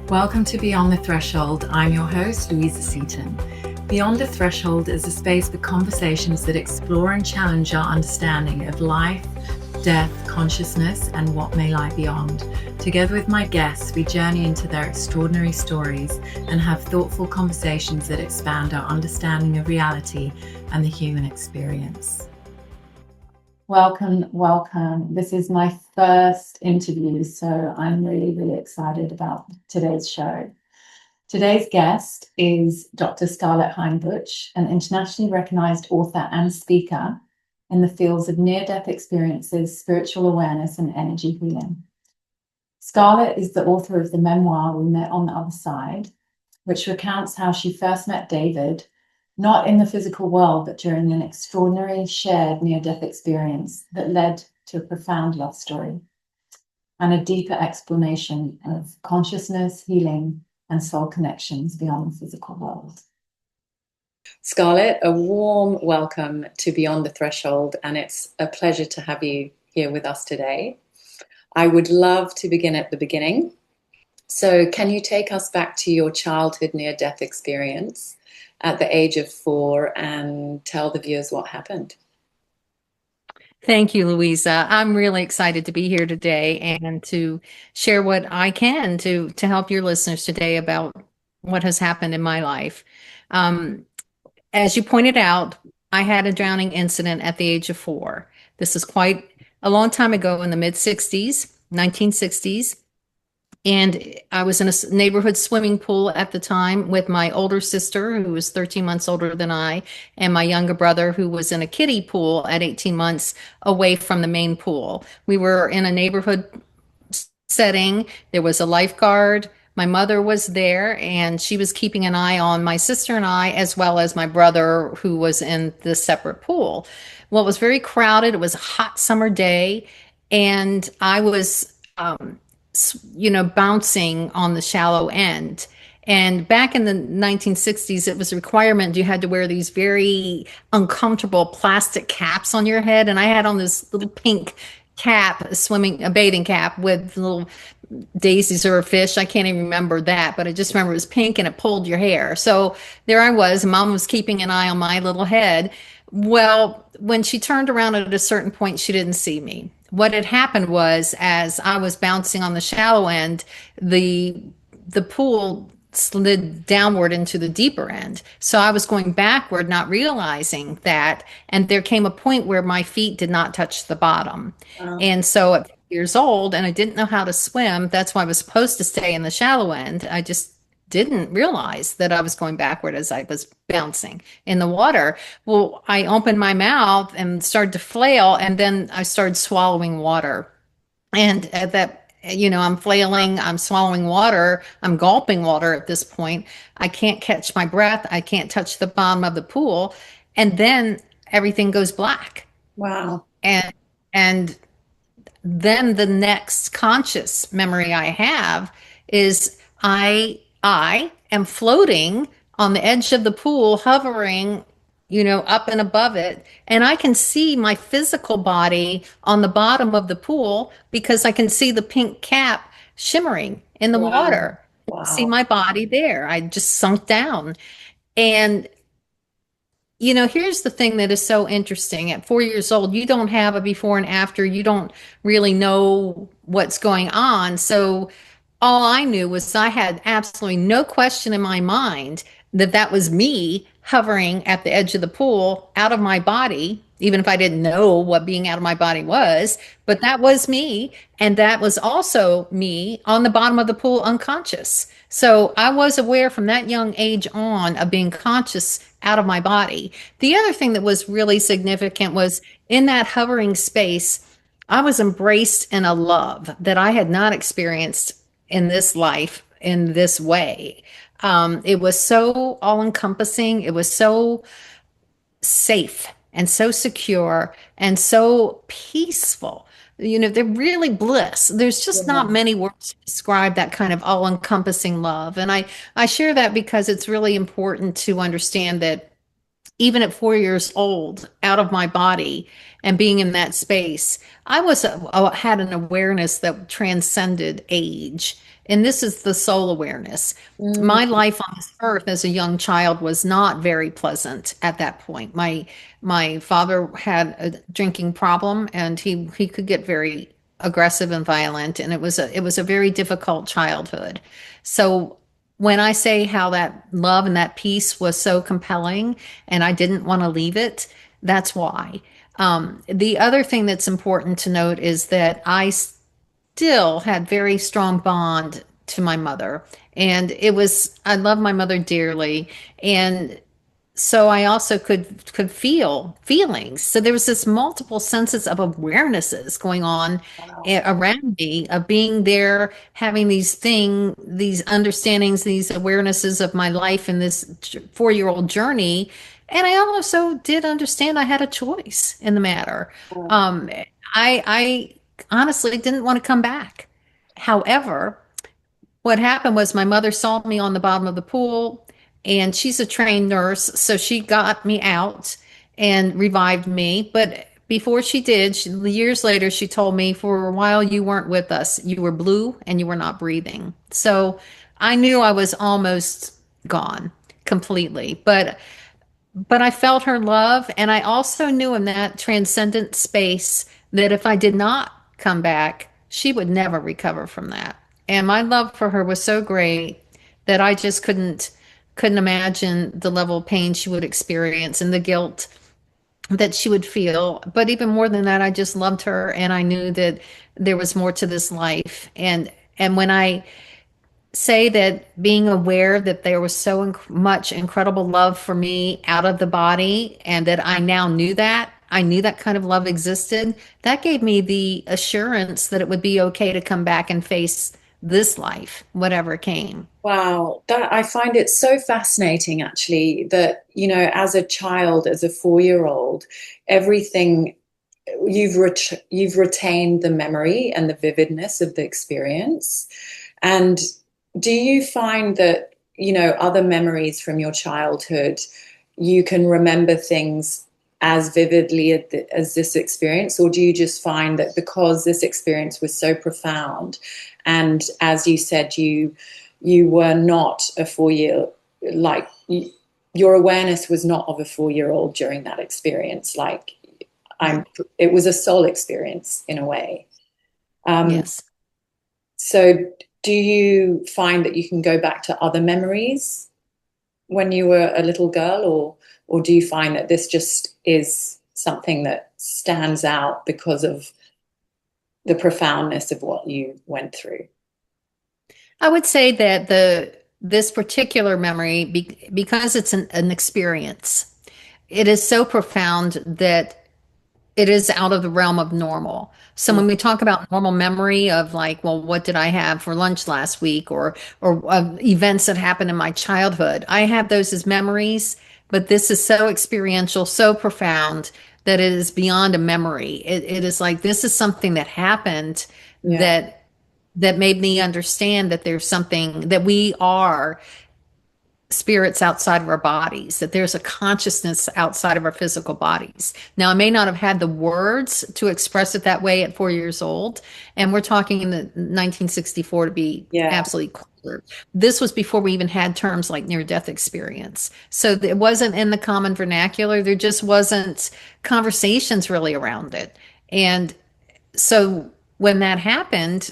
Welcome to Beyond the Threshold. I'm your host, Louisa Seton. Beyond the Threshold is a space for conversations that explore and challenge our understanding of life, death, consciousness, and what may lie beyond. Together with my guests, we journey into their extraordinary stories and have thoughtful conversations that expand our understanding of reality and the human experience. Welcome, welcome. This is my first interview, so I'm really excited about today's show. Today's guest is Dr. Scarlett Heinbuch, an internationally recognized author and speaker in the fields of near-death experiences, spiritual awareness, and energy healing. Scarlett is the author of the memoir We Met on the Other Side, which recounts how she first met David, not in the physical world, but during an extraordinary shared near-death experience that led to a profound love story and a deeper explanation of consciousness, healing, and soul connections beyond the physical world. Scarlett, a warm welcome to Beyond the Threshold, and it's a pleasure to have you here with us today. I would love to begin at the beginning. So can you take us back to your childhood near-death experience at the age of 4 and tell the viewers what happened? Thank you, Louisa. I'm really excited to be here today and to share what I can to help your listeners today about what has happened in my life. As you pointed out, I had a drowning incident at the age of 4. This is quite a long time ago in the mid-60s, 1960s. And I was in a neighborhood swimming pool at the time with my older sister, who was 13 months older than I, and my younger brother, who was in a kiddie pool at 18 months away from the main pool. We were in a neighborhood setting. There was a lifeguard. My mother was there, and she was keeping an eye on my sister and I, as well as my brother, who was in the separate pool. Well, it was very crowded. It was a hot summer day, and I was bouncing on the shallow end. And back in the 1960s, it was a requirement. You had to wear these very uncomfortable plastic caps on your head. And I had on this little pink cap, a bathing cap with little daisies or a fish. I can't even remember that, but I just remember it was pink and it pulled your hair. So there I was. Mom was keeping an eye on my little head. Well, when she turned around at a certain point, she didn't see me. What had happened was, as I was bouncing on the shallow end, the pool slid downward into the deeper end. So I was going backward, not realizing that. And there came a point where my feet did not touch the bottom. Oh. And so at 4 years old, and I didn't know how to swim, that's why I was supposed to stay in the shallow end. I just didn't realize that I was going backward as I was bouncing in the water. Well, I opened my mouth and started to flail, and then I started swallowing water. And at that, I'm flailing, I'm swallowing water, I'm gulping water at this point. I can't catch my breath. I can't touch the bottom of the pool. And then everything goes black. Wow. And then the next conscious memory I have is I am floating on the edge of the pool, hovering, up and above it. And I can see my physical body on the bottom of the pool because I can see the pink cap shimmering in the water. Wow. See my body there. I just sunk down. And, here's the thing that is so interesting. At 4 years old, you don't have a before and after. You don't really know what's going on. So all I knew was I had absolutely no question in my mind that was me hovering at the edge of the pool out of my body, even if I didn't know what being out of my body was, but that was me. And that was also me on the bottom of the pool, unconscious. So I was aware from that young age on of being conscious out of my body. The other thing that was really significant was in that hovering space, I was embraced in a love that I had not experienced in this life in this way. It was so all-encompassing. It was so safe and so secure and so peaceful. They're really bliss. There's just not many words to describe that kind of all-encompassing love. And I share that because it's really important to understand that even at 4 years old, out of my body and being in that space, I had an awareness that transcended age. And this is the soul awareness. Mm, My life on this earth as a young child was not very pleasant at that point. My father had a drinking problem, and he could get very aggressive and violent, and it was a very difficult childhood. So when I say how that love and that peace was so compelling and I didn't want to leave it, that's why. The other thing that's important to note is that I still had very strong bond to my mother. And I love my mother dearly. And so I also could feel feelings. So there was this multiple senses of awarenesses going on wow. around me, of being there, having these understandings, these awarenesses of my life in this 4-year-old journey. And I also did understand I had a choice in the matter. Wow. Um, I honestly didn't want to come back. However, what happened was my mother saw me on the bottom of the pool, and she's a trained nurse, so she got me out and revived me. But before she did, years later, she told me, for a while you weren't with us. You were blue and you were not breathing. So I knew I was almost gone completely. But I felt her love, and I also knew in that transcendent space that if I did not come back, she would never recover from that. And my love for her was so great that I just couldn't imagine the level of pain she would experience and the guilt that she would feel. But even more than that, I just loved her, and I knew that there was more to this life. And when I say that, being aware that there was so much incredible love for me out of the body, and that I knew that kind of love existed, that gave me the assurance that it would be okay to come back and face this life, whatever came. Wow, that I find it so fascinating actually that, as a child, as a 4-year-old, everything you've retained the memory and the vividness of the experience. And do you find that, other memories from your childhood, you can remember things as vividly as this experience, or do you just find that because this experience was so profound, and as you said, you were not a 4-year, like your awareness was not of a 4-year-old during that experience, like it was a soul experience in a way. Um, Yes. so do you find that you can go back to other memories when you were a little girl, or do you find that this just is something that stands out because of the profoundness of what you went through? I would say that this particular memory, because it's an experience, it is so profound that it is out of the realm of normal. So Mm, when we talk about normal memory of, like, well, what did I have for lunch last week, or events that happened in my childhood, I have those as memories, but this is so experiential, so profound, that it is beyond a memory. It is like, this is something that happened, yeah, that made me understand that there's something, that we are spirits outside of our bodies, that there's a consciousness outside of our physical bodies. Now, I may not have had the words to express it that way at 4 years old, and we're talking in the 1964, to be yeah, absolutely clear. This was before we even had terms like near-death experience. So it wasn't in the common vernacular. There just wasn't conversations really around it. And so when that happened,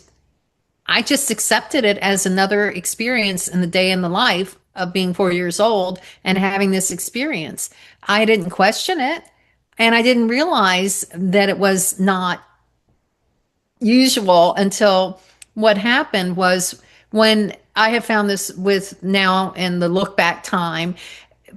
I just accepted it as another experience in the day in the life of being 4 years old and having this experience. I didn't question it, and I didn't realize that it was not usual until what happened was, when I have found this with now in the look back time,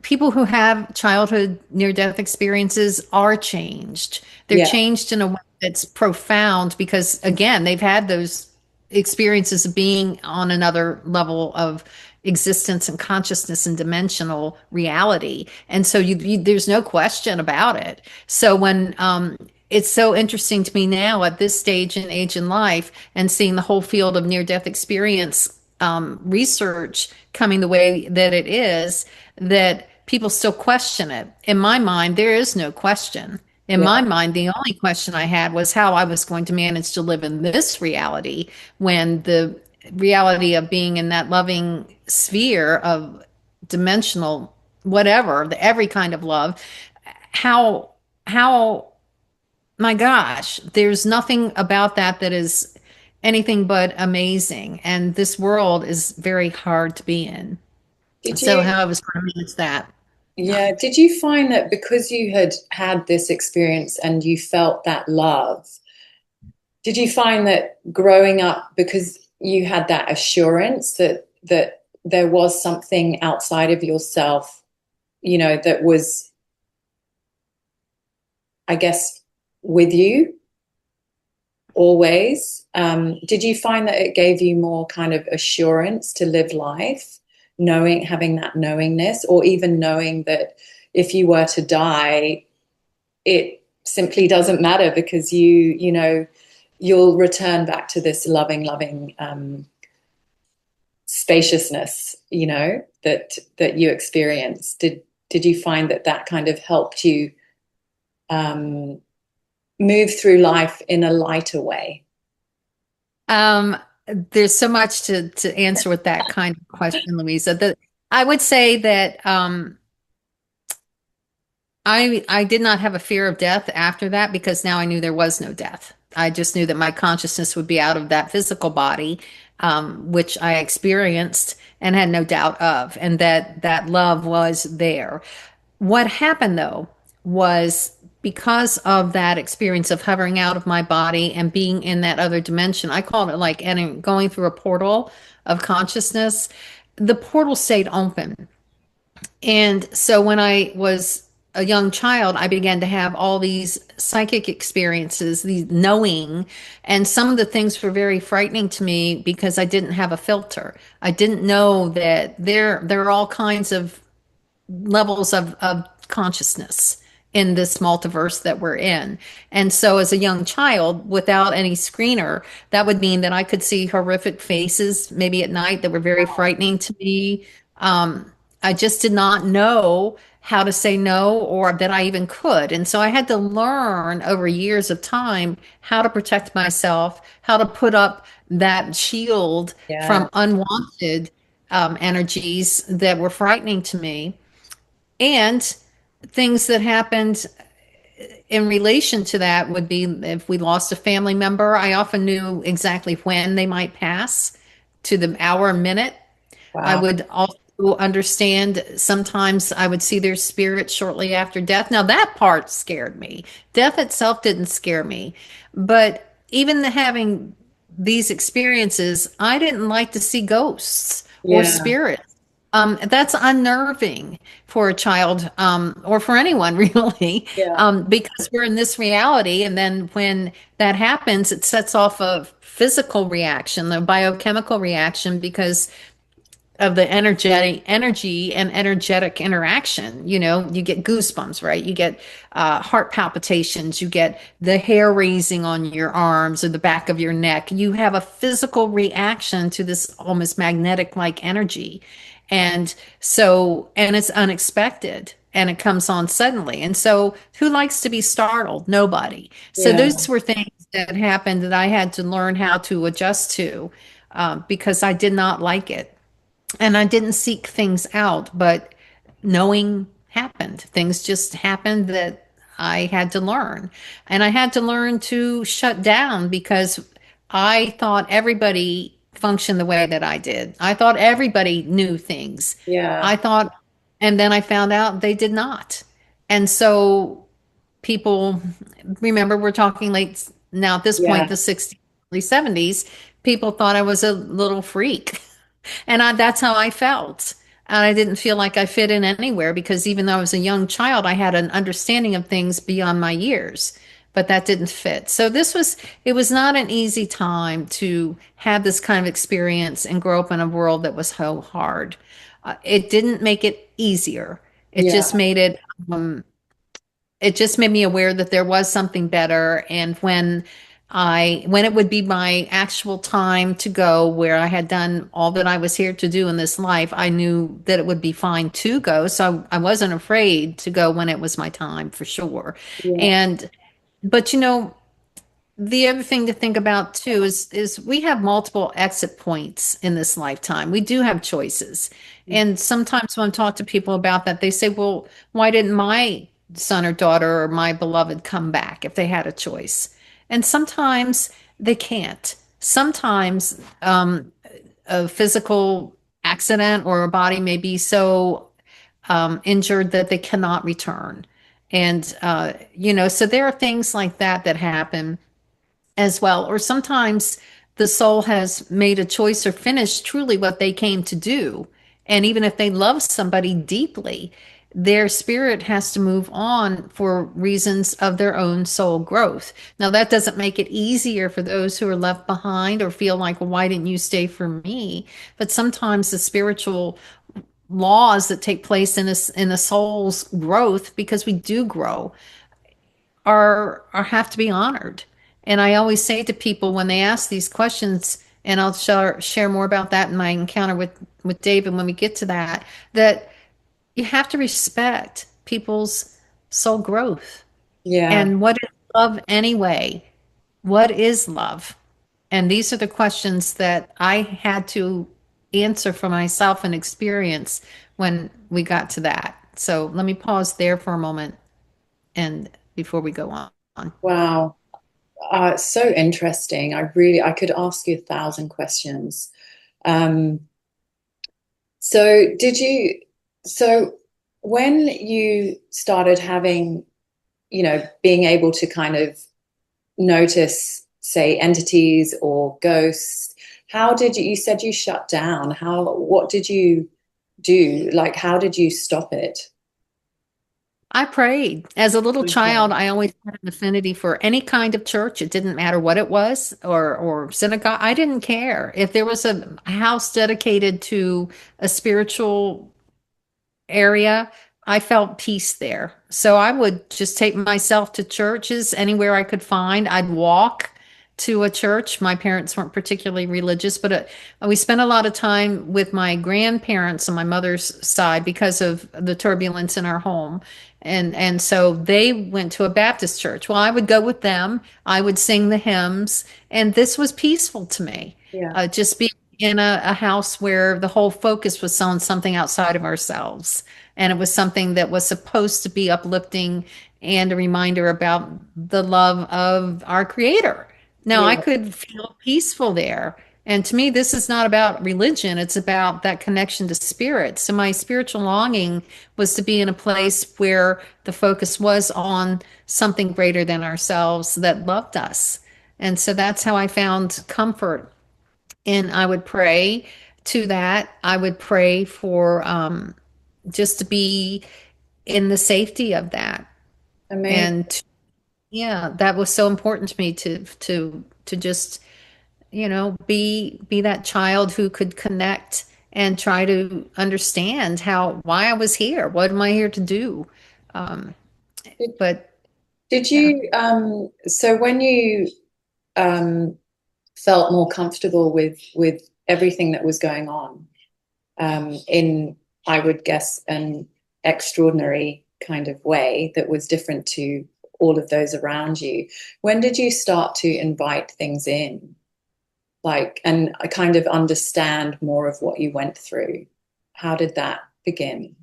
people who have childhood near death experiences are changed. They're yeah, changed in a way that's profound, because, again, they've had those experiences of being on another level of existence and consciousness and dimensional reality. And so there's no question about it. So when it's so interesting to me now at this stage and age in life, and seeing the whole field of near death experience research coming the way that it is, that people still question it. In my mind, there is no question. In yeah, my mind, the only question I had was how I was going to manage to live in this reality when reality of being in that loving sphere of dimensional whatever, the every kind of love, how my gosh, there's nothing about that that is anything but amazing. And this world is very hard to be in. Did So you, how I was going to manage that. yeah, did you find that because you had had this experience and you felt that love, did you find that growing up, because you had that assurance that there was something outside of yourself, that was, I guess, with you always? Did you find that it gave you more kind of assurance to live life, having that knowingness, or even knowing that if you were to die, it simply doesn't matter because you'll return back to this loving spaciousness, that you experience. Did you find that kind of helped you um, move through life in a lighter way? Um, there's so much to answer with that kind of question, Louisa. I would say that I did not have a fear of death after that because now I knew there was no death. I just knew that my consciousness would be out of that physical body, which I experienced and had no doubt of, and that love was there. What happened though was because of that experience of hovering out of my body and being in that other dimension, I called it like going through a portal of consciousness. The portal stayed open. And so when I was a young child, I began to have all these psychic experiences, these knowing, and some of the things were very frightening to me because I didn't have a filter. I didn't know that there are all kinds of levels of consciousness in this multiverse that we're in. And so as a young child, without any screener, that would mean that I could see horrific faces maybe at night that were very frightening to me. I just did not know how to say no or that I even could. And so I had to learn over years of time how to protect myself, how to put up that shield Yeah, from unwanted energies that were frightening to me. And things that happened in relation to that would be if we lost a family member, I often knew exactly when they might pass to the hour, minute. I wow. would also understand sometimes I would see their spirit shortly after death. Now, that part scared me. Death itself didn't scare me. But even having these experiences, I didn't like to see ghosts or Yeah, spirits. That's unnerving for a child or for anyone, really, yeah, because we're in this reality. And then when that happens, it sets off a physical reaction, a biochemical reaction, because of the energy and energetic interaction. You get goosebumps, right? You get heart palpitations, you get the hair raising on your arms or the back of your neck. You have a physical reaction to this almost magnetic like energy. And it's unexpected and it comes on suddenly. And so who likes to be startled? Nobody. So yeah, those were things that happened that I had to learn how to adjust to, because I did not like it. And I didn't seek things out, but knowing happened. Things just happened that I had to learn. And I had to learn to shut down because I thought everybody functioned the way that I did. I thought everybody knew things. yeah, I thought, and then I found out they did not. And so people, remember, we're talking late now at this point, yeah, the 60s, early 70s, people thought I was a little freak. And that's how I felt. And I didn't feel like I fit in anywhere because even though I was a young child, I had an understanding of things beyond my years, but that didn't fit. So it was not an easy time to have this kind of experience and grow up in a world that was so hard. It didn't make it easier. It yeah, just made it just made me aware that there was something better. And when it would be my actual time to go, where I had done all that I was here to do in this life, I knew that it would be fine to go. So I wasn't afraid to go when it was my time, for sure. yeah, And but the other thing to think about too is we have multiple exit points in this lifetime. We do have choices. And sometimes when I talk to people about that, they say, well, why didn't my son or daughter or my beloved come back if they had a choice? And sometimes they can't. Sometimes a physical accident or a body may be so injured that they cannot return. And, so there are things like that that happen as well. Or sometimes the soul has made a choice or finished truly what they came to do. And even if they love somebody deeply, their spirit has to move on for reasons of their own soul growth. Now, that doesn't make it easier for those who are left behind or feel like, well, why didn't you stay for me? But sometimes the spiritual laws that take place in a soul's growth, because we do grow, are have to be honored. And I always say to people when they ask these questions, and I'll share more about that in my encounter with David when we get to that, that you have to respect people's soul growth. Yeah. And what is love anyway? What is love? And these are the questions that I had to answer for myself and experience when we got to that. So let me pause there for a moment and before we go on. Wow. So interesting. I could ask you 1,000 questions. Um, so did you, so when you started having, being able to kind of notice, say, entities or ghosts, how did you said you shut down? What did you do? Like, how did you stop it? I prayed. As a little child, Okay. I always had an affinity for any kind of church. It didn't matter what it was or synagogue. I didn't care. If there was a house dedicated to a spiritual area, I felt peace there. So I would just take myself to churches anywhere I could find. I'd walk to a church. My parents weren't particularly religious, but we spent a lot of time with my grandparents on my mother's side because of the turbulence in our home. And so they went to a Baptist church. Well, I would go with them. I would sing the hymns, and this was peaceful to me. Yeah. Just being in a house where the whole focus was on something outside of ourselves. And it was something that was supposed to be uplifting and a reminder about the love of our Creator. Now, I Yeah. could feel peaceful there. And to me, this is not about religion, it's about that connection to spirit. So, my spiritual longing was to be in a place where the focus was on something greater than ourselves that loved us. And so that's how I found comfort. And I would pray to that. I would pray for just to be in the safety of that. Amazing. And yeah, that was so important to me to just be that child who could connect and try to understand why I was here. What am I here to do? Um, Did, but did yeah. you, so when you um, felt more comfortable with everything that was going on, in, I would guess, an extraordinary kind of way that was different to all of those around you, when did you start to invite things in? Like, and I kind of understand more of what you went through. How did that begin?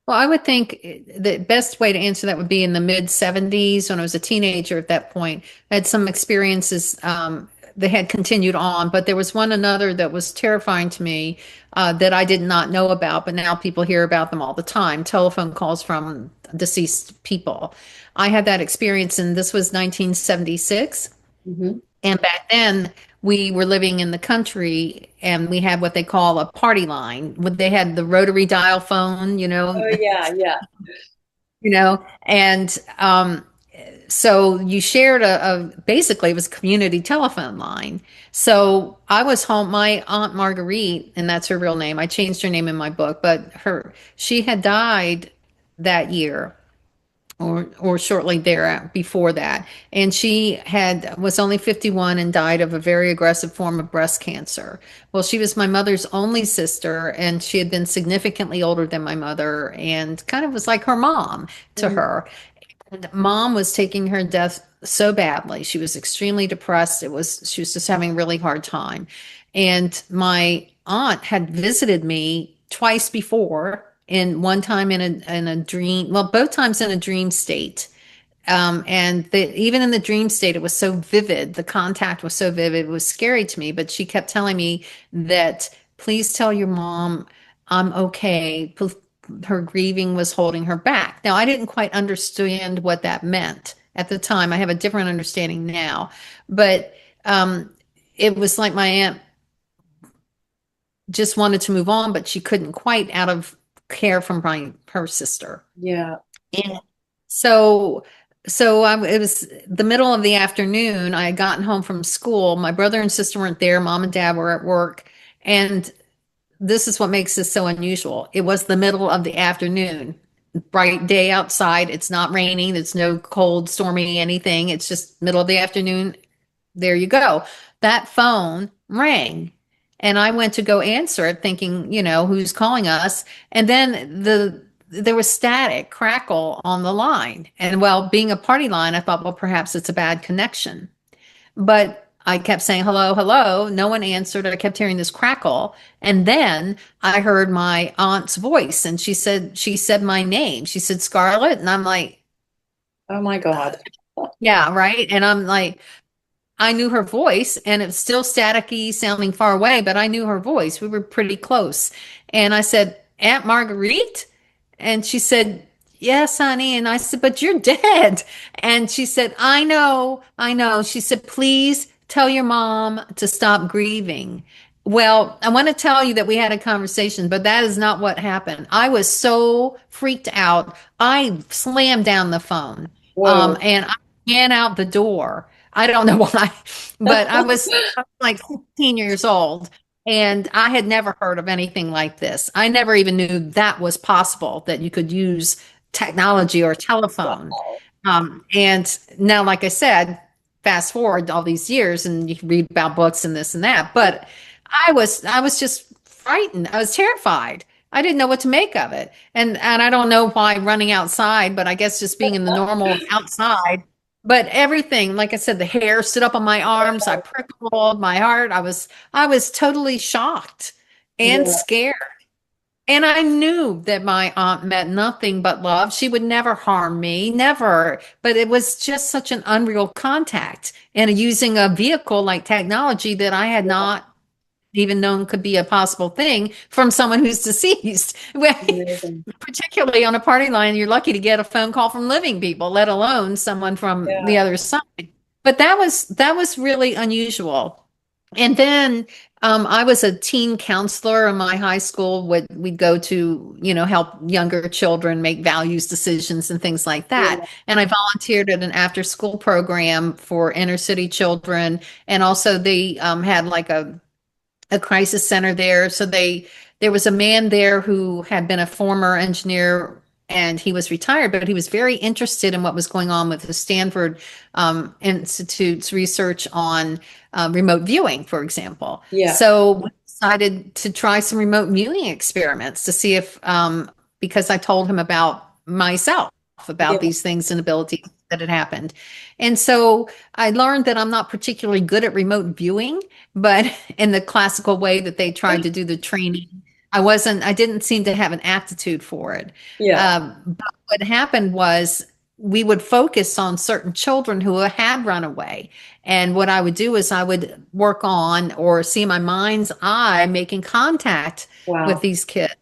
Well, I would think the best way to answer that would be in the mid 70s when I was a teenager at that point. I had some experiences that had continued on, but there was one another that was terrifying to me that I did not know about, but now people hear about them all the time, telephone calls from deceased people. I had that experience, and this was 1976. Mm-hmm. And back then, we were living in the country and we had what they call a party line. They had the rotary dial phone, Oh yeah, yeah. and so you shared basically it was a community telephone line. So I was home, my Aunt Marguerite, and that's her real name. I changed her name in my book, but she had died that year or shortly there before that, and she was only 51 and died of a very aggressive form of breast cancer. Well, she was my mother's only sister, and she had been significantly older than my mother and kind of was like her mom to Mm-hmm. her. And mom was taking her death so badly. She was extremely depressed. She was just having a really hard time. And my aunt had visited me twice before, and one time in a dream, well, both times in a dream state. Even in the dream state, it was so vivid. The contact was so vivid. It was scary to me, but she kept telling me that, please tell your mom I'm okay. Her grieving was holding her back. Now, I didn't quite understand what that meant at the time. I have a different understanding now, but it was like my aunt just wanted to move on, but she couldn't quite out of care from her sister. Yeah. And so, it was the middle of the afternoon. I had gotten home from school. My brother and sister weren't there. Mom and dad were at work. And this is what makes this so unusual. It was the middle of the afternoon, bright day outside. It's not raining. It's no cold, stormy anything. It's just middle of the afternoon. There you go. That phone rang. And I went to go answer it thinking, who's calling us? And then there was static crackle on the line. And well, being a party line, I thought, well, perhaps it's a bad connection. But I kept saying, hello, hello. No one answered. I kept hearing this crackle. And then I heard my aunt's voice, and she said my name. She said, Scarlett. And I'm like, oh my God. Yeah, right. And I'm like, I knew her voice, and it's still staticky, sounding far away, but I knew her voice. We were pretty close. And I said, Aunt Marguerite? And she said, yes, honey. And I said, but you're dead. And she said, I know, I know. She said, please tell your mom to stop grieving. Well, I want to tell you that we had a conversation, but that is not what happened. I was so freaked out. I slammed down the phone, and I ran out the door. I don't know why, but I was like 16 years old, and I had never heard of anything like this. I never even knew that was possible, that you could use technology or telephone. And now, like I said, fast forward all these years and you can read about books and this and that, but I was just frightened. I was terrified. I didn't know what to make of it. And I don't know why running outside, but I guess just being in the normal outside. But everything, like I said, the hair stood up on my arms. I prickled my heart. I was totally shocked and scared. And I knew that my aunt meant nothing but love. She would never harm me, never. But it was just such an unreal contact, and using a vehicle like technology that I had not even known could be a possible thing from someone who's deceased. Particularly on a party line, you're lucky to get a phone call from living people, let alone someone from the other side. But that was really unusual. And then I was a teen counselor in my high school. We'd go to, help younger children make values decisions and things like that. Yeah. And I volunteered at an after school program for inner city children. And also they had like a crisis center there. So there was a man there who had been a former engineer, and he was retired, but he was very interested in what was going on with the Stanford Institute's research on remote viewing, for example. Yeah. So we decided to try some remote viewing experiments to see if, because I told him about myself, about these things and abilities that had happened. And so I learned that I'm not particularly good at remote viewing, but in the classical way that they tried to do the training, I didn't seem to have an aptitude for it. Yeah. But what happened was we would focus on certain children who had run away. And what I would do is I would work on or see my mind's eye making contact with these kids,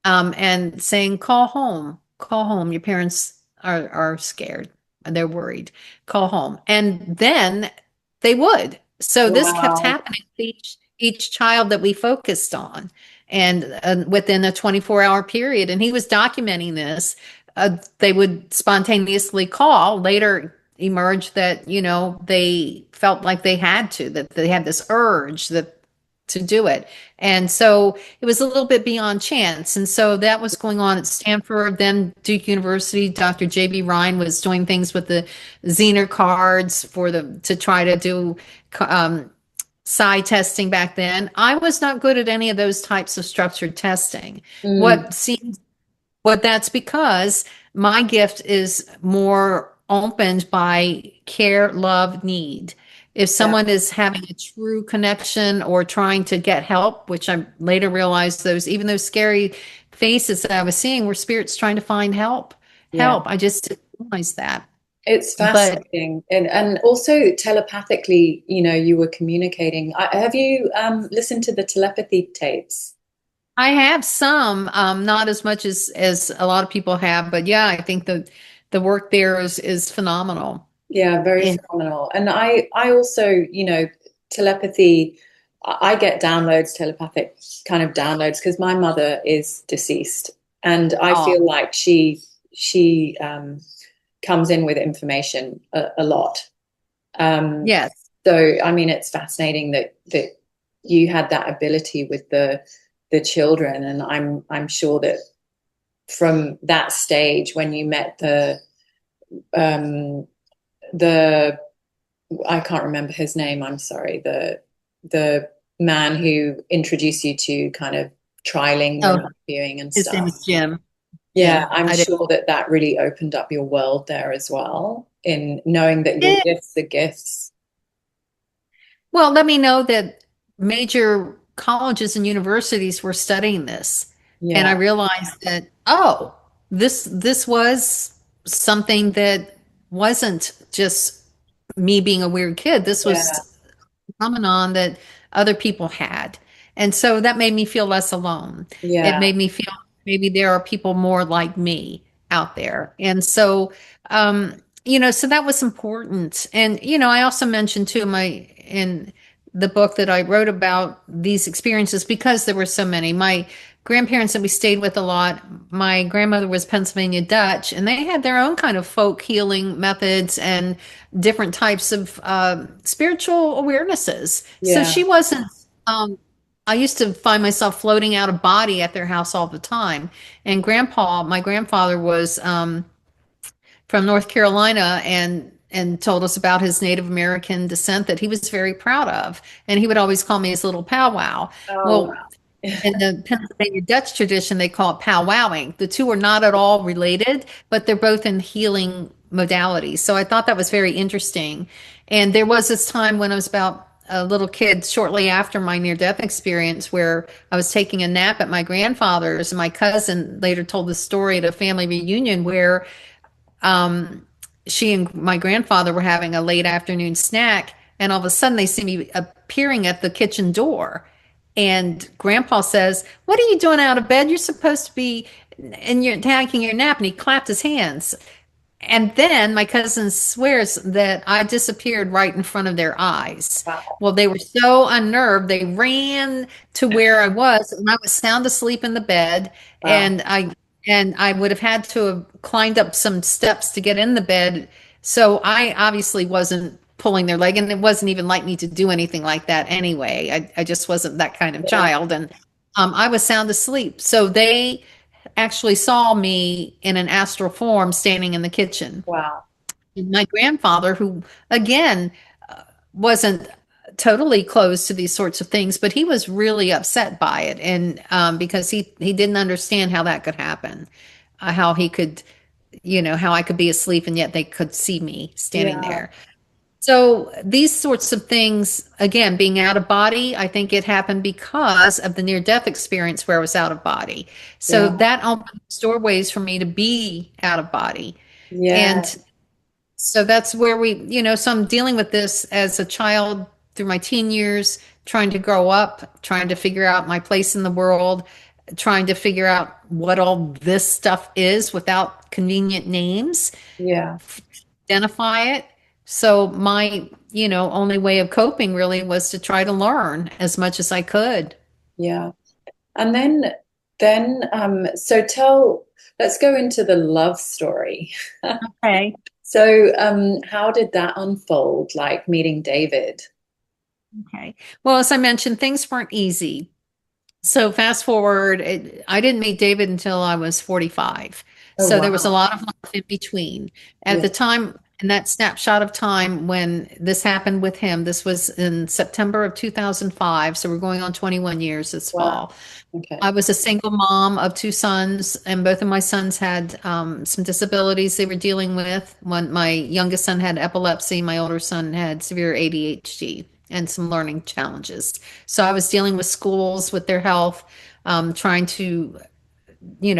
and saying, call home, your parents are scared. They're worried. Call home. And then they would. So this kept happening each child that we focused on, and within a 24-hour period. And he was documenting this. They would spontaneously call. Later emerged that, they felt like they had to, that they had this urge to do it. And so it was a little bit beyond chance. And so that was going on at Stanford, then Duke University. Dr. J.B. Ryan was doing things with the Zener cards to try to do psi testing back then. I was not good at any of those types of structured testing. What that's because my gift is more opened by care, love, need. If Yeah. someone is having a true connection or trying to get help, which I later realized those, even those scary faces that I was seeing were spirits trying to find help. Yeah. Help. I just didn't realize that. It's But fascinating. And also telepathically, you were communicating. Have you listened to the telepathy tapes? I have some, not as much as a lot of people have, but yeah, I think the work there is phenomenal. Yeah, very And phenomenal. And I also, telepathy, I get downloads, telepathic kind of downloads, because my mother is deceased, and I oh, feel like she comes in with information a lot. yes. So I mean, it's fascinating that you had that ability with the children, and I'm sure that from that stage when you met um the I can't remember his name, I'm sorry, the man who introduced you to kind of trialing, Oh, remote viewing and his name stuff. is Jim. Yeah, Jim. I'm I did. sure that really opened up your world there as well, in knowing that your gifts are gifts. Well, let me know that major colleges and universities were studying this. And I Yeah, realized that, oh, this was something that wasn't just me being a weird kid. This yeah, was phenomenon that other people had. And so that made me feel less alone. It yeah, made me feel maybe there are people more like me out there. And so, so that was important. And, I also mentioned too in the book that I wrote about these experiences because there were so many. My grandparents that we stayed with a lot, my grandmother was Pennsylvania Dutch, and they had their own kind of folk healing methods and different types of spiritual awarenesses. So yeah. she wasn't. I used to find myself floating out of body at their house all the time. And my grandfather was from North Carolina and told us about his Native American descent that he was very proud of. And he would always call me his little powwow. Oh, Well, in the Pennsylvania Dutch tradition, they call it powwowing. The two are not at all related, but they're both in healing modalities. So I thought that was very interesting. And there was this time when I was about a little kid, shortly after my near death experience, where I was taking a nap at my grandfather's. And my cousin later told the story at a family reunion where she and my grandfather were having a late afternoon snack, and all of a sudden they see me appearing at the kitchen door. And Grandpa says, "What are you doing out of bed? You're supposed to be and you're taking your nap." And he clapped his hands. And then my cousin swears that I disappeared right in front of their eyes. wow, Well, they were so unnerved, they ran to where I was, and I was sound asleep in the bed, wow. and I would have had to have climbed up some steps to get in the bed. So I obviously wasn't pulling their leg, and it wasn't even like me to do anything like that anyway. I just wasn't that kind of Yeah, child, and I was sound asleep. So they actually saw me in an astral form standing in the kitchen. wow. And my grandfather, who again wasn't totally closed to these sorts of things, but he was really upset by it, and because he didn't understand how that could happen, how he could, how I could be asleep and yet they could see me standing Yeah, there. So these sorts of things, again, being out of body, I think it happened because of the near death experience where I was out of body. So yeah, that opened doorways for me to be out of body. yeah, And so that's where so I'm dealing with this as a child through my teen years, trying to grow up, trying to figure out my place in the world, trying to figure out what all this stuff is without convenient names, yeah, identify it. So my, only way of coping really was to try to learn as much as I could. yeah. And then so let's go into the love story. Okay. So how did that unfold, like meeting David? Okay. Well, as I mentioned, things weren't easy. So fast forward, I didn't meet David until I was 45. Oh, So there was a wow. lot of life in between. At Yeah. the time, in that snapshot of time when this happened with him, this was in September of 2005. So we're going on 21 years this Wow. fall. Okay. I was a single mom of two sons, and both of my sons had some disabilities they were dealing with. One, my youngest son had epilepsy, my older son had severe ADHD and some learning challenges. So I was dealing with schools with their health, trying to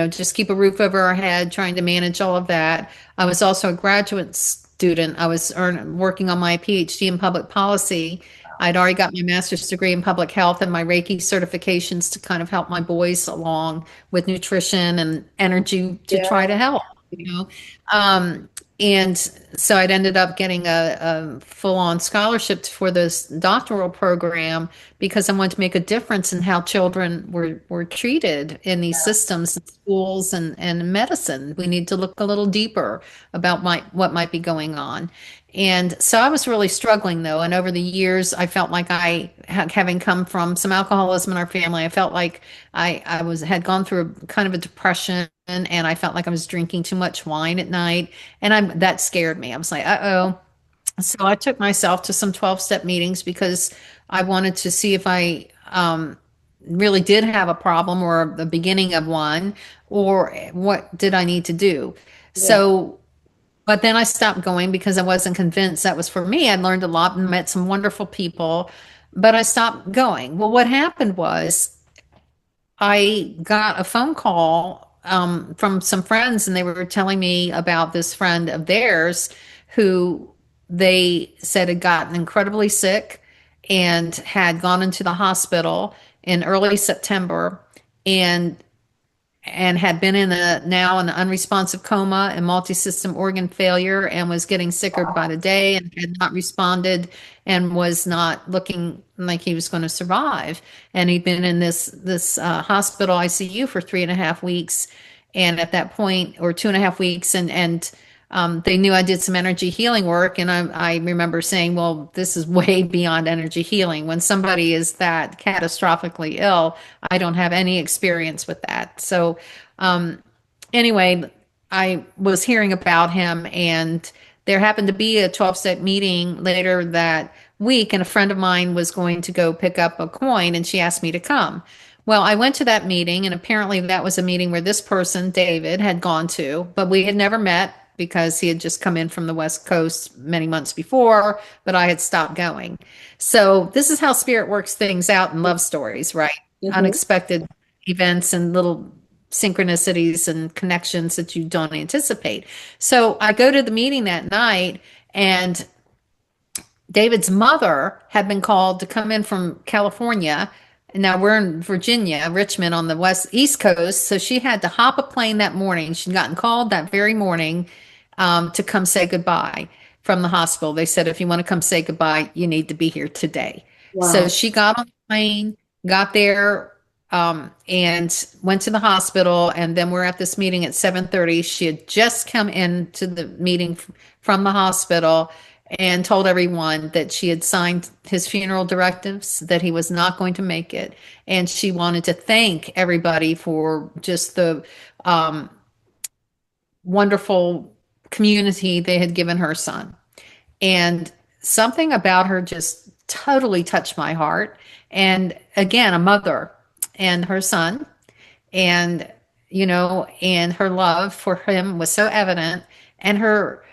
just keep a roof over our head, trying to manage all of that. I was also a graduate student. I was working on my PhD in public policy. I'd already got my master's degree in public health and my Reiki certifications to kind of help my boys along with nutrition and energy to try Yeah. to help, you know. Um, and so I'd ended up getting a full-on scholarship for this doctoral program because I wanted to make a difference in how children were treated in these systems, schools and medicine. We need to look a little deeper about what might be going on. And so I was really struggling though. And over the years, I felt like having come from some alcoholism in our family, I felt like I had gone through a kind of a depression, and I felt like I was drinking too much wine at night. And that scared me. I was like, uh-oh. So I took myself to some 12-step meetings because I wanted to see if I really did have a problem or the beginning of one, or what did I need to do. Yeah. So, but then I stopped going because I wasn't convinced that was for me. I learned a lot and met some wonderful people, but I stopped going. Well, what happened was I got a phone call from some friends, and they were telling me about this friend of theirs who they said had gotten incredibly sick and had gone into the hospital in early September and had been now in an unresponsive coma and multi-system organ failure, and was getting sicker by the day and had not responded and was not looking like he was going to survive. And he'd been in this hospital ICU for 3.5 weeks, and at that point, or 2.5 weeks, and they knew I did some energy healing work, and I remember saying, well, this is way beyond energy healing. When somebody is that catastrophically ill, I don't have any experience with that. So anyway, I was hearing about him, and there happened to be a 12-step meeting later that week, and a friend of mine was going to go pick up a coin, and she asked me to come. Well, I went to that meeting, and apparently that was a meeting where this person, David, had gone to, but we had never met because he had just come in from the West Coast many months before, but I had stopped going. So this is how spirit works things out in love stories, right? Mhm. Unexpected events and little synchronicities and connections that you don't anticipate. So I go to the meeting that night, and David's mother had been called to come in from California. And now we're in Virginia, Richmond on the East Coast. So she had to hop a plane that morning. She'd gotten called that very morning to come say goodbye from the hospital. They said, if you want to come say goodbye, you need to be here today. So Wow. she got on the plane, got there, and went to the hospital. And then we're at this meeting at 7:30. She had just come into the meeting from the hospital and told everyone that she had signed his funeral directives, that he was not going to make it. And she wanted to thank everybody for just the wonderful community they had given her son. And something about her just totally touched my heart. And again, a mother and her son, and and her love for him was so evident, and her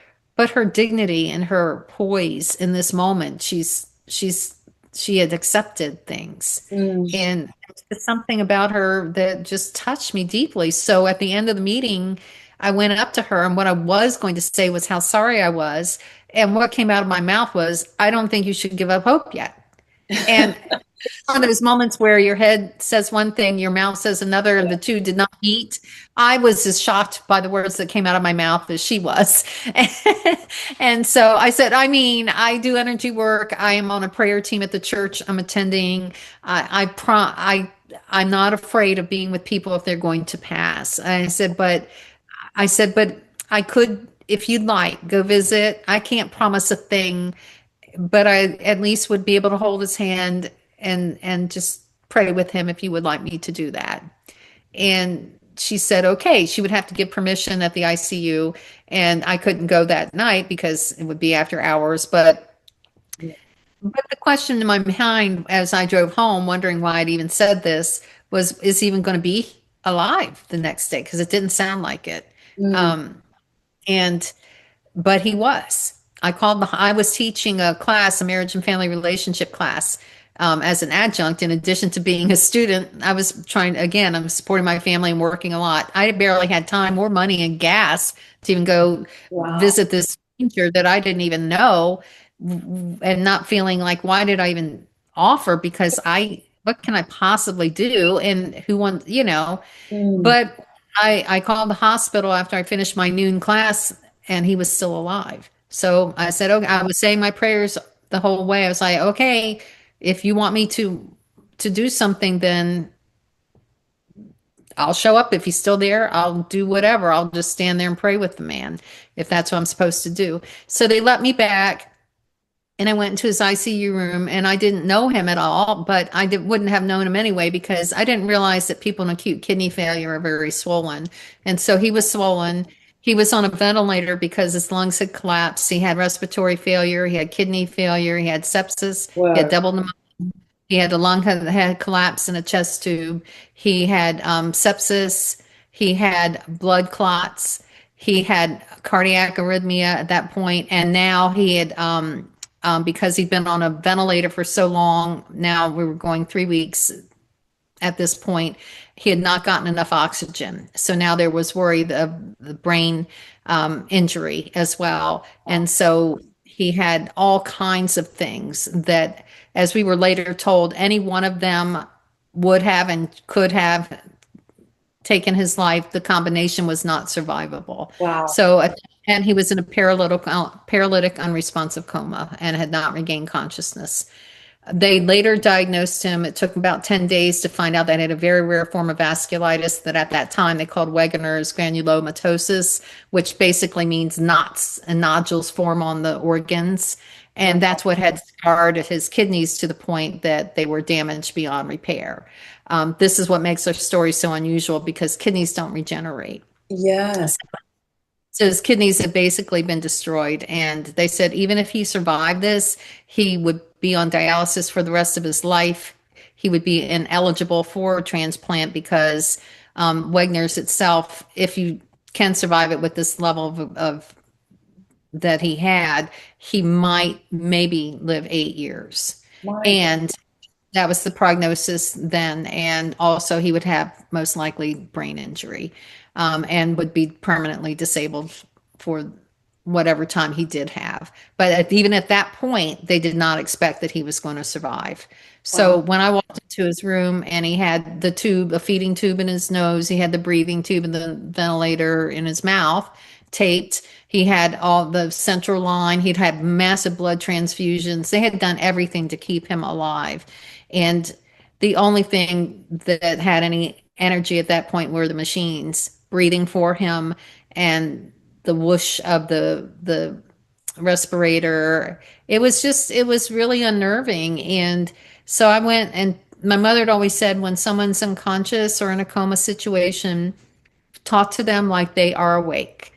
dignity and her poise in this moment. She had accepted things, Mm. and it's something about her that just touched me deeply. So at the end of the meeting, I went up to her, and what I was going to say was how sorry I was, and what came out of my mouth was, I don't think you should give up hope yet. And one of those moments where your head says one thing, your mouth says another, and the two did not meet. I was as shocked by the words that came out of my mouth as she was. And so I said, I mean, I do energy work. I am on a prayer team at the church I'm attending. I'm not afraid of being with people if they're going to pass. But I could, if you'd like, go visit. I can't promise a thing, but I at least would be able to hold his hand and just pray with him if you would like me to do that. And she said, okay, she would have to give permission at the ICU. And I couldn't go that night because it would be after hours. But the question in my mind as I drove home, wondering why I'd even said this, was, is he even going to be alive the next day? Because it didn't sound like it. Mm. Um, and but he was. I was teaching a class, a marriage and family relationship class, as an adjunct. In addition to being a student, I was trying, again, I'm supporting my family and working a lot. I barely had time or money and gas to even go Wow. visit this teacher that I didn't even know, and not feeling like, why did I even offer? Because what can I possibly do? And who wants, Mm. but I called the hospital after I finished my noon class, and he was still alive. So I said, okay, I was saying my prayers the whole way. I was like, okay, if you want me to do something, then I'll show up. If he's still there, I'll do whatever. I'll just stand there and pray with the man if that's what I'm supposed to do. So they let me back. And I went into his ICU room, and I didn't know him at all, but wouldn't have known him anyway because I didn't realize that people in acute kidney failure are very swollen. And so he was swollen. He was on a ventilator because his lungs had collapsed. He had respiratory failure. He had kidney failure. He had sepsis. He had Whoa. double pneumonia. He had a lung had collapsed in a chest tube. He had sepsis. He had blood clots. He had cardiac arrhythmia at that point, and now he had because he'd been on a ventilator for so long. Now we were going 3 weeks at this point. He had not gotten enough oxygen, so now there was worry of the brain injury as well, and so he had all kinds of things that, as we were later told, any one of them would have and could have taken his life. The combination was not survivable. Wow. So, and he was in a paralytic unresponsive coma and had not regained consciousness. They later diagnosed him. It took about 10 days to find out that he had a very rare form of vasculitis that at that time they called Wegener's granulomatosis, which basically means knots and nodules form on the organs. And that's what had scarred his kidneys to the point that they were damaged beyond repair. This is what makes our story so unusual because kidneys don't regenerate. Yes. So his kidneys had basically been destroyed. And they said even if he survived this, he would be on dialysis for the rest of his life. He would be ineligible for a transplant because Wegener's itself, if you can survive it with this level of that he had, he might maybe live 8 years. My And that was the prognosis then. And also, he would have most likely brain injury, and would be permanently disabled for whatever time he did have. But even at that point, they did not expect that he was going to survive. So Wow. when I walked into his room and he had the tube, a feeding tube in his nose, he had the breathing tube and the ventilator in his mouth taped. He had all the central line. He'd had massive blood transfusions. They had done everything to keep him alive. And the only thing that had any energy at that point were the machines breathing for him and the whoosh of the respirator. It was really unnerving. And so I went, and my mother had always said when someone's unconscious or in a coma situation, talk to them like they are awake.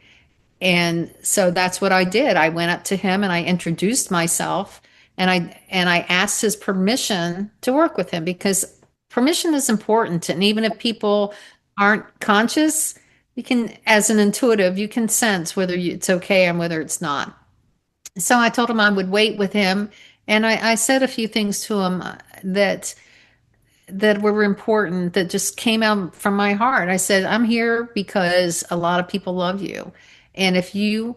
And so that's what I did. I went up to him and I introduced myself, and I asked his permission to work with him because permission is important. And even if people aren't conscious, you can, as an intuitive, you can sense whether it's okay and whether it's not. So I told him I would wait with him, and I said a few things to him that were important, that just came out from my heart. I said, I'm here because a lot of people love you. And if you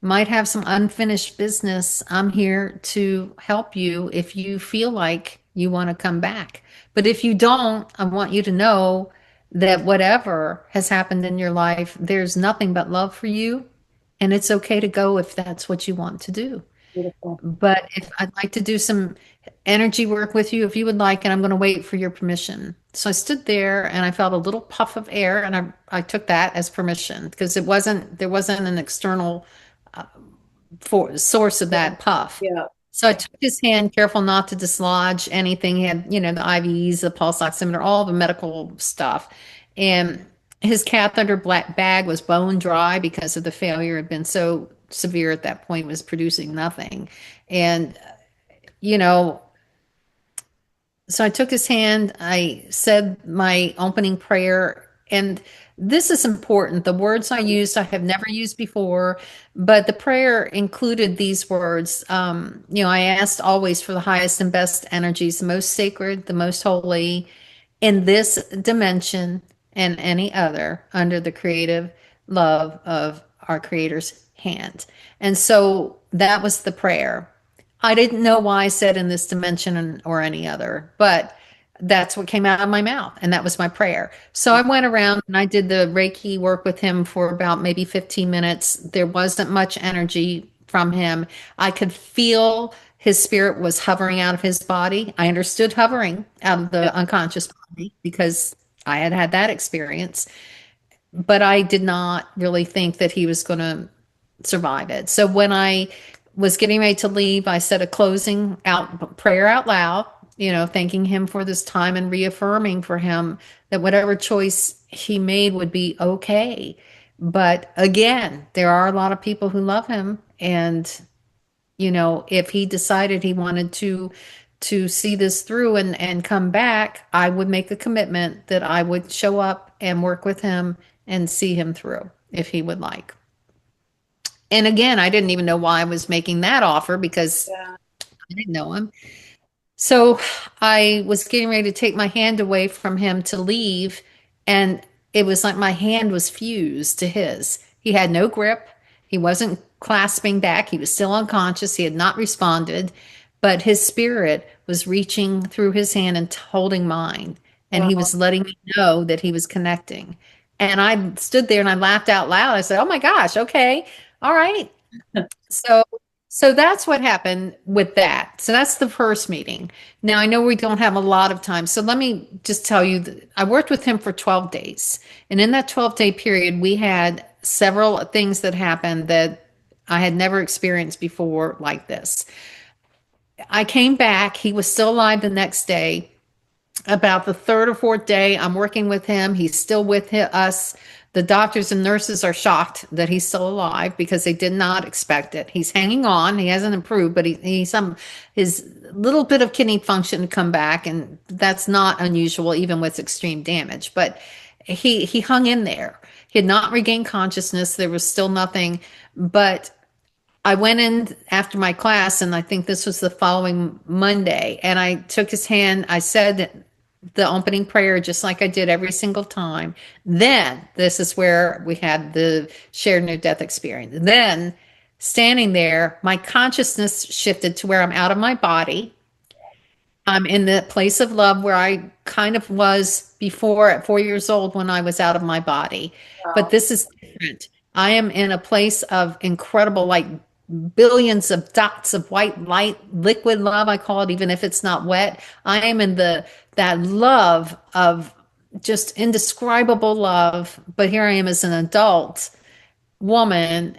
might have some unfinished business, I'm here to help you if you feel like you want to come back. But if you don't, I want you to know that whatever has happened in your life, there's nothing but love for you. And it's okay to go if that's what you want to do. Beautiful. But if I'd like to do some energy work with you, if you would like, and I'm going to wait for your permission. So I stood there and I felt a little puff of air, and I took that as permission because there wasn't an external source of that puff. Yeah. So I took his hand, careful not to dislodge anything. He had, the IVs, the pulse oximeter, all the medical stuff. And His catheter black bag was bone dry because of the failure had been so severe at that point, was producing nothing. And, you know, so I took his hand, I said my opening prayer, and this is important. The words I used, I have never used before, but the prayer included these words. I asked always for the highest and best energies, the most sacred, the most holy, in this dimension and any other under the creative love of our Creator's hand. And so that was the prayer. I didn't know why I said in this dimension or any other, but that's what came out of my mouth. And that was my prayer. So I went around and I did the Reiki work with him for about maybe 15 minutes. There wasn't much energy from him. I could feel his spirit was hovering out of his body. I understood hovering out of the unconscious body because I had had that experience, but I did not really think that he was going to survive it. So when I was getting ready to leave, I said a closing out prayer out loud, thanking him for this time and reaffirming for him that whatever choice he made would be okay. But again, there are a lot of people who love him, and if he decided he wanted to see this through and come back, I would make a commitment that I would show up and work with him and see him through if he would like. And again, I didn't even know why I was making that offer because I didn't know him. So I was getting ready to take my hand away from him to leave, and it was like my hand was fused to his. He had no grip. He wasn't clasping back. He was still unconscious. He had not responded, but his spirit was reaching through his hand and holding mine. And he was letting me know that he was connecting. And I stood there and I laughed out loud. I said, "Oh my gosh, okay. All right." So that's what happened with that. So that's the first meeting. Now I know we don't have a lot of time. So let me just tell you that I worked with him for 12 days. And in that 12-day period, we had several things that happened that I had never experienced before like this. I came back. He was still alive the next day. About the third or fourth day, I'm working with him. He's still with us. The doctors and nurses are shocked that he's still alive because they did not expect it. He's hanging on. He hasn't improved, but his little bit of kidney function come back, and that's not unusual even with extreme damage. But he hung in there. He had not regained consciousness. There was still nothing, but I went in after my class, and I think this was the following Monday, and I took his hand. I said the opening prayer just like I did every single time. Then this is where we had the shared near-death experience. Then standing there, my consciousness shifted to where I'm out of my body. I'm in the place of love where I kind of was before at 4 years old when I was out of my body. Wow. But this is different. I am in a place of incredible, like billions of dots of white light, liquid love, I call it, even if it's not wet. I am in that love of just indescribable love. But here I am as an adult woman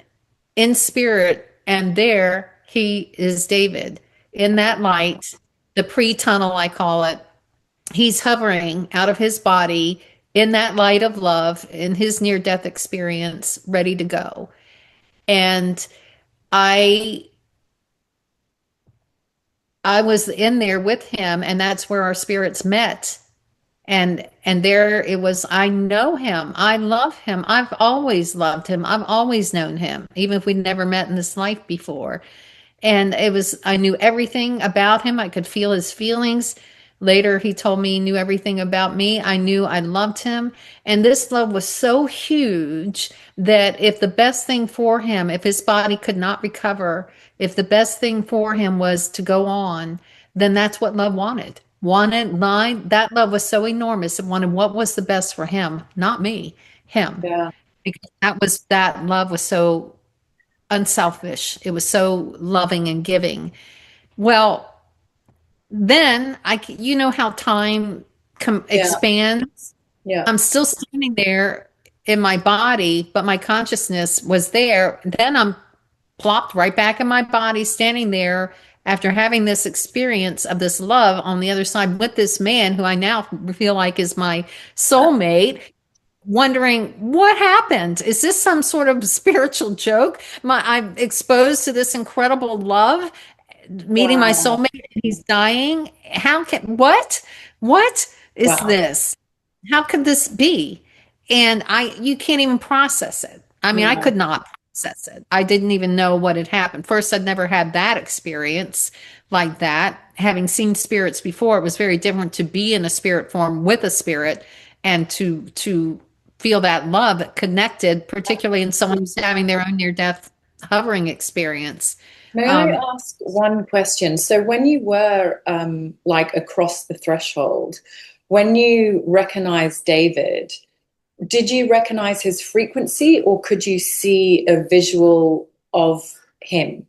in spirit, and there he is, David, in that light, the pre-tunnel, I call it. He's hovering out of his body in that light of love, in his near-death experience, ready to go. And I was in there with him, and that's where our spirits met. And there it was. I know him. I love him. I've always loved him. I've always known him, even if we never met in this life before. And I knew everything about him. I could feel his feelings. Later, he told me he knew everything about me. I knew I loved him. And this love was so huge that if the best thing for him, if his body could not recover, if the best thing for him was to go on, then that's what love wanted. That love was so enormous. It wanted what was the best for him, not me, him. Yeah. Because that love was so unselfish. It was so loving and giving. Well, then you know how time expands. Yeah. I'm still standing there in my body, but my consciousness was there. Then I'm plopped right back in my body, standing there after having this experience of this love on the other side with this man who I now feel like is my soulmate. wondering what happened. Is this some sort of spiritual joke? I'm exposed to this incredible love, meeting my Wow. soulmate, and he's dying. How can what is Wow. this? How could this be? And you can't even process it. I mean, I No. could not process it. I didn't even know what had happened. First, I'd never had that experience like that. Having seen spirits before, it was very different to be in a spirit form with a spirit and to feel that love connected, particularly in someone who's having their own near death hovering experience. May I Um, ask one question? So when you were like across the threshold, when you recognized David, did you recognize his frequency or could you see a visual of him?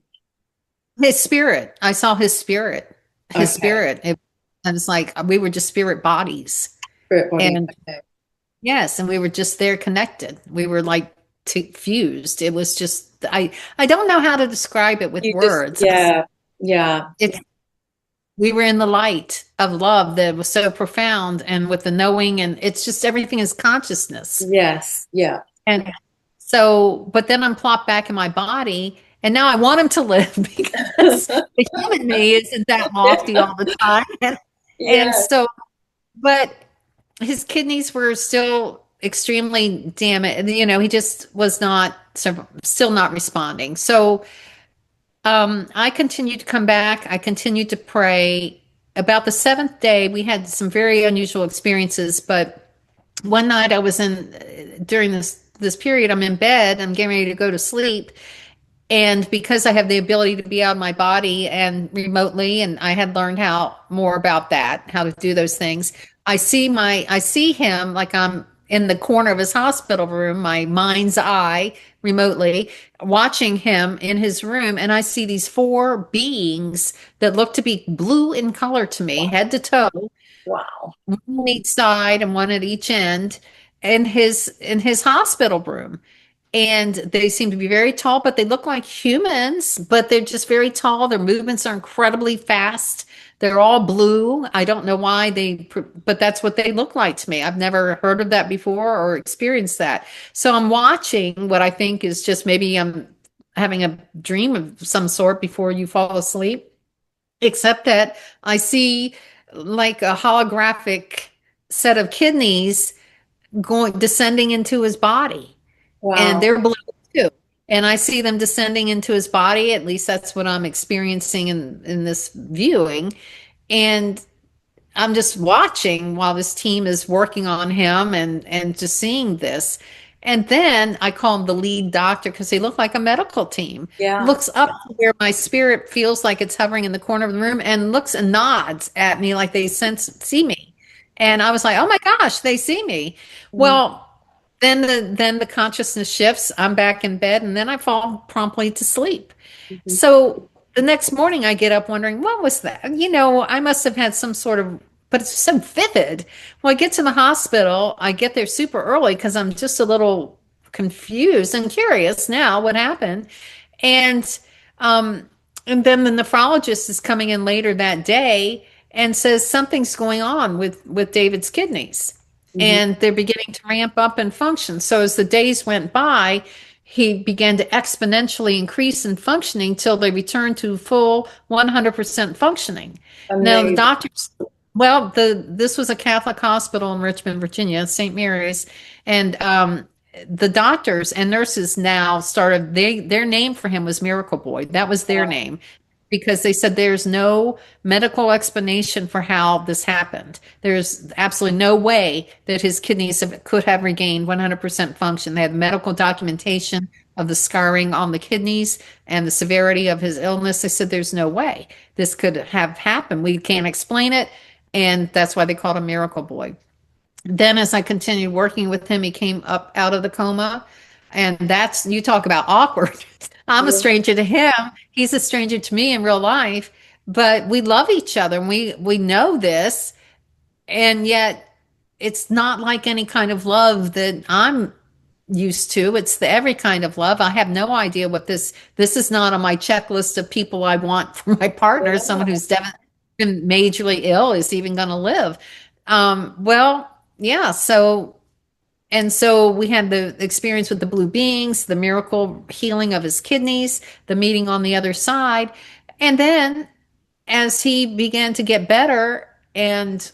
His spirit. I saw his spirit. His Okay. spirit. I was like, we were just spirit bodies. Spirit body. And Okay. yes, and we were just there connected. We were like fused. It was just, I don't know how to describe it with You just, words. yeah, yeah, It's, we were in the light of love that was so profound and with the knowing, and it's just everything is consciousness. yes, yeah. And so, but then I'm plopped back in my body, and now I want him to live because the human me isn't that lofty all the time. And Yeah. so, but his kidneys were still extremely damaged. You know, he just was not, still not responding. So, I continued to come back. I continued to pray. About the seventh day, we had some very unusual experiences, but one night I was in during this period, I'm in bed, I'm getting ready to go to sleep, and because I have the ability to be out of my body and remotely, and I had learned how more about that, how to do those things, I see him like I'm in the corner of his hospital room, my mind's eye remotely, watching him in his room, and I see these four beings that look to be blue in color to me, head to toe, Wow. one on each side and one at each end, in his hospital room. And they seem to be very tall, but they look like humans, but they're just very tall. Their movements are incredibly fast. They're all blue. I don't know why but that's what they look like to me. I've never heard of that before or experienced that. So I'm watching what I think is just maybe I'm having a dream of some sort before you fall asleep, except that I see like a holographic set of kidneys going descending into his body, and Wow. they're blue too. And I see them descending into his body. At least that's what I'm experiencing in this viewing. And I'm just watching while this team is working on him and just seeing this. And then I call him the lead doctor because they look like a medical team. Yeah. Looks up to where my spirit feels like it's hovering in the corner of the room and looks and nods at me like they see me. And I was like, oh my gosh, they see me. Mhm. Well, then the consciousness shifts. I'm back in bed and then I fall promptly to sleep. Mhm. So the next morning I get up wondering, what was that? You know, I must have had some sort of, but it's so vivid. When I get to the hospital, I get there super early because I'm just a little confused and curious now what happened. And um, and then the nephrologist is coming in later that day and says something's going on with David's kidneys. Mhm. And they're beginning to ramp up and function. So as the days went by, he began to exponentially increase in functioning till they returned to full 100% functioning. Now the Amazing. doctors, well, this was a Catholic hospital in Richmond, Virginia, St. Mary's, and the doctors and nurses now started. Their name for him was Miracle Boy. That was their Wow. name because they said there's no medical explanation for how this happened. There's absolutely no way that his could have regained 100% function. They had medical documentation of the scarring on the kidneys and the severity of his illness. They said there's no way this could have happened. We can't explain it. And that's why they called him Miracle Boy. Then as I continued working with him, he came up out of the coma. And that's, you talk about awkward. I'm a Yeah. stranger to him. He's a stranger to me in real life, but we love each other and we know this. And yet it's not like any kind of love that I'm used to. It's the every kind of love. I have no idea what this is not on my checklist of people I want for my partner, someone who's been majorly ill is even going to live. Well, yeah, so and so we had the experience with the blue beings, the miracle healing of his kidneys, the meeting on the other side. And then as he began to get better and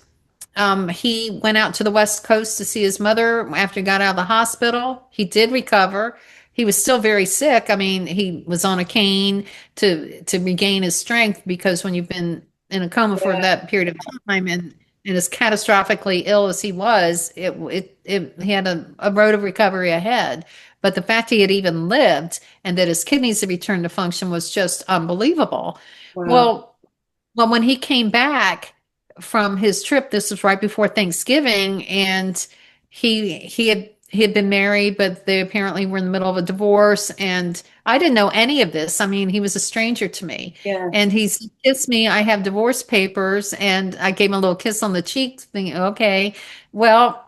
he went out to the West Coast to see his mother after he got out of the hospital. He did recover. He was still very sick. I mean, he was on a cane to regain his strength because when you've been in a coma for Yeah. that period of time and as catastrophically ill as he was, he had a road of recovery ahead. But the fact he had even lived and that his kidneys had returned to function was just unbelievable. Wow. Well, when he came back from his trip, this was right before Thanksgiving, and he had been married, but they apparently were in the middle of a divorce, and I didn't know any of this. I mean, he was a stranger to me. Yeah. And he kissed me. I have divorce papers, and I gave him a little kiss on the cheek, thinking, okay, well,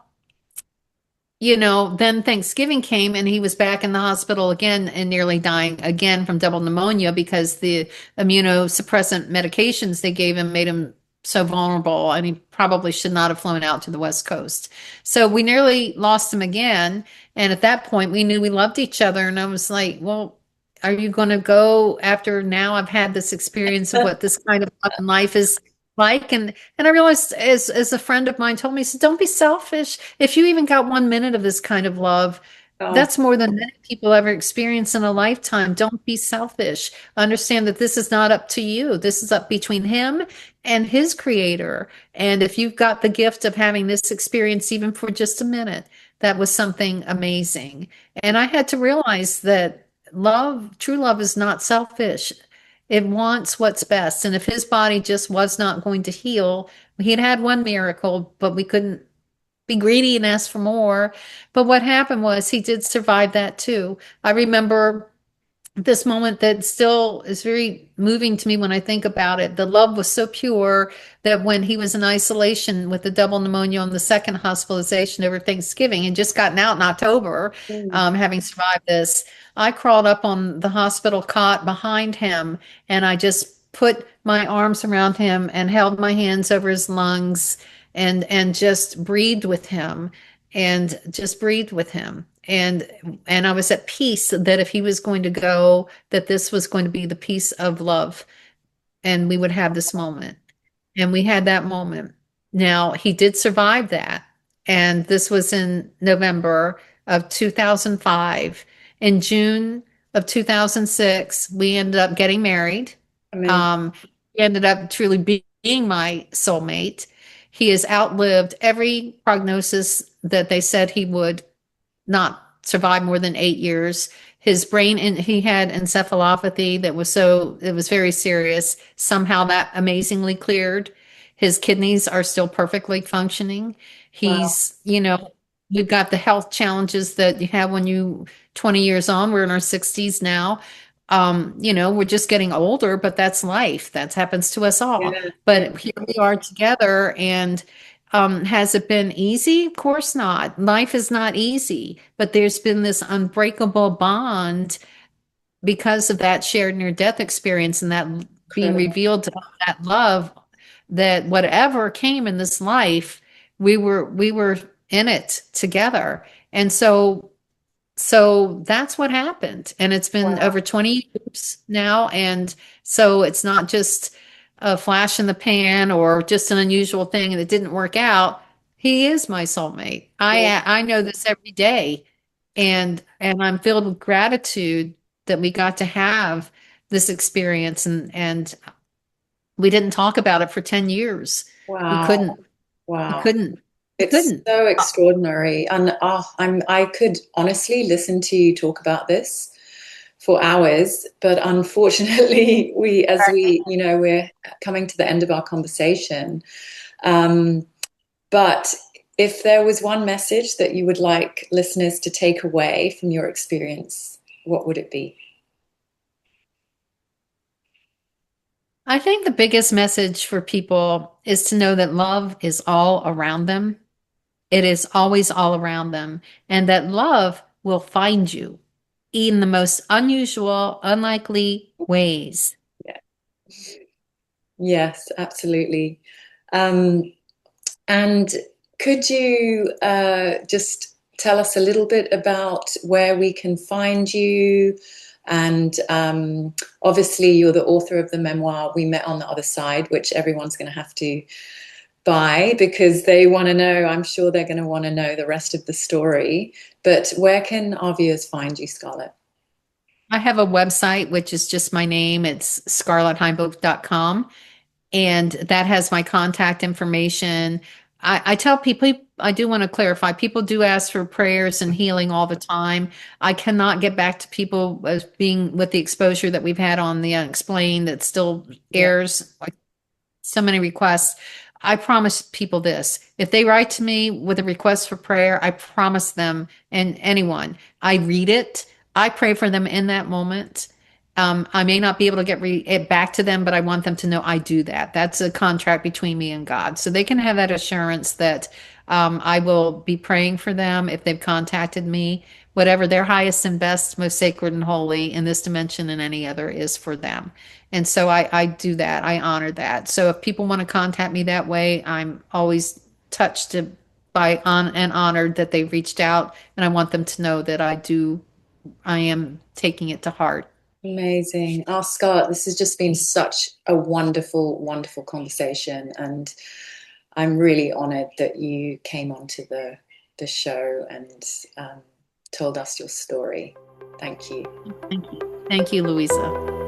then Thanksgiving came and he was back in the hospital again and nearly dying again from double pneumonia because the immunosuppressant medications they gave him made him so vulnerable, and he probably should not have flown out to the West Coast. So we nearly lost him again. And at that point, we knew we loved each other. And I was like, well, are you going to go after now I've had this experience of what this kind of love in life is like? And I realized as a friend of mine told me, he said, don't be selfish. If you even got 1 minute of this kind of love, Oh, that's more than many people ever experience in a lifetime. Don't be selfish. Understand that this is not up to you. This is up between him and his creator. And if you've got the gift of having this experience, even for just a minute, that was something amazing. And I had to realize that true love is not selfish. It wants what's best. And if his body just was not going to heal, he'd had one miracle, but we couldn't be greedy and ask for more. But what happened was he did survive that too. I remember this moment that still is very moving to me when I think about it. The love was so pure that when he was in isolation with the double pneumonia on the second hospitalization over Thanksgiving and just gotten out in October, mm, having survived this, I crawled up on the hospital cot behind him and I just put my arms around him and held my hands over his lungs and just breathed with him and just breathed with him. And I was at peace that if he was going to go, that this was going to be the peace of love, and we would have this moment. And we had that moment. Now, he did survive that. And this was in November of 2005. In June of 2006, we ended up getting married. amazing. He ended up truly being my soulmate. He has outlived every prognosis that they said he would not survive more than 8 years. His brain, and he had encephalopathy that it was very serious. Somehow that amazingly cleared. His kidneys are still perfectly functioning. Wow. We've got the health challenges that you have when you 20 years on. We're in our 60s now. We're just getting older, but that's life. That happens to us all. Yeah. But here we are together, and has it been easy? Of course not. Life is not easy, but there's been this unbreakable bond because of that shared near-death experience and that being Incredible. revealed to that love, that whatever came in this life, we were in it together. And so that's what happened. And it's been Wow. over 20 years now. And so it's not just a flash in the pan or just an unusual thing and it didn't work out. He is my soulmate. Yeah. I know this every day. And I'm filled with gratitude that we got to have this experience, and we didn't talk about it for 10 years. We Wow. couldn't. We Wow. couldn't. We It's couldn't. so extraordinary. And I could honestly listen to you talk about this for hours, but unfortunately, we're coming to the end of our conversation. Um, but if there was one message that you would like listeners to take away from your experience, what would it be? I think the biggest message for people is to know that love is all around them. It is always all around them, and that love will find you in the most unusual, unlikely ways. Yeah. Yes, absolutely. Um, and could you just tell us a little bit about where we can find you? And obviously, you're the author of the memoir We Met on the Other Side, which everyone's going to have to buy because they want to know. I'm sure they're going to want to know the rest of the story. But where can our viewers find you, Scarlett? I have a website, which is just my name. It's scarlettheinbuch.com. And that has my contact information. I tell people, I do want to clarify, people do ask for prayers and healing all the time. I cannot get back to people as being with the exposure that we've had on the Unexplained that still airs, like so many requests. I promise people this. If they write to me with a request for prayer, I promise them and anyone, I read it. I pray for them in that moment. I may not be able to get it back to them, but I want them to know I do that. That's a contract between me and God. So they can have that assurance that I will be praying for them if they've contacted me. Whatever their highest and best, most sacred and holy in this dimension and any other is for them. And so I do that. I honor that. So if people want to contact me that way, I'm always touched by and honored that they reached out. And I want them to know that I am taking it to heart. Amazing. Oh, Scarlett, this has just been such a wonderful, wonderful conversation. And I'm really honored that you came onto the show and told us your story. Thank you. Thank you. Thank you, Louisa.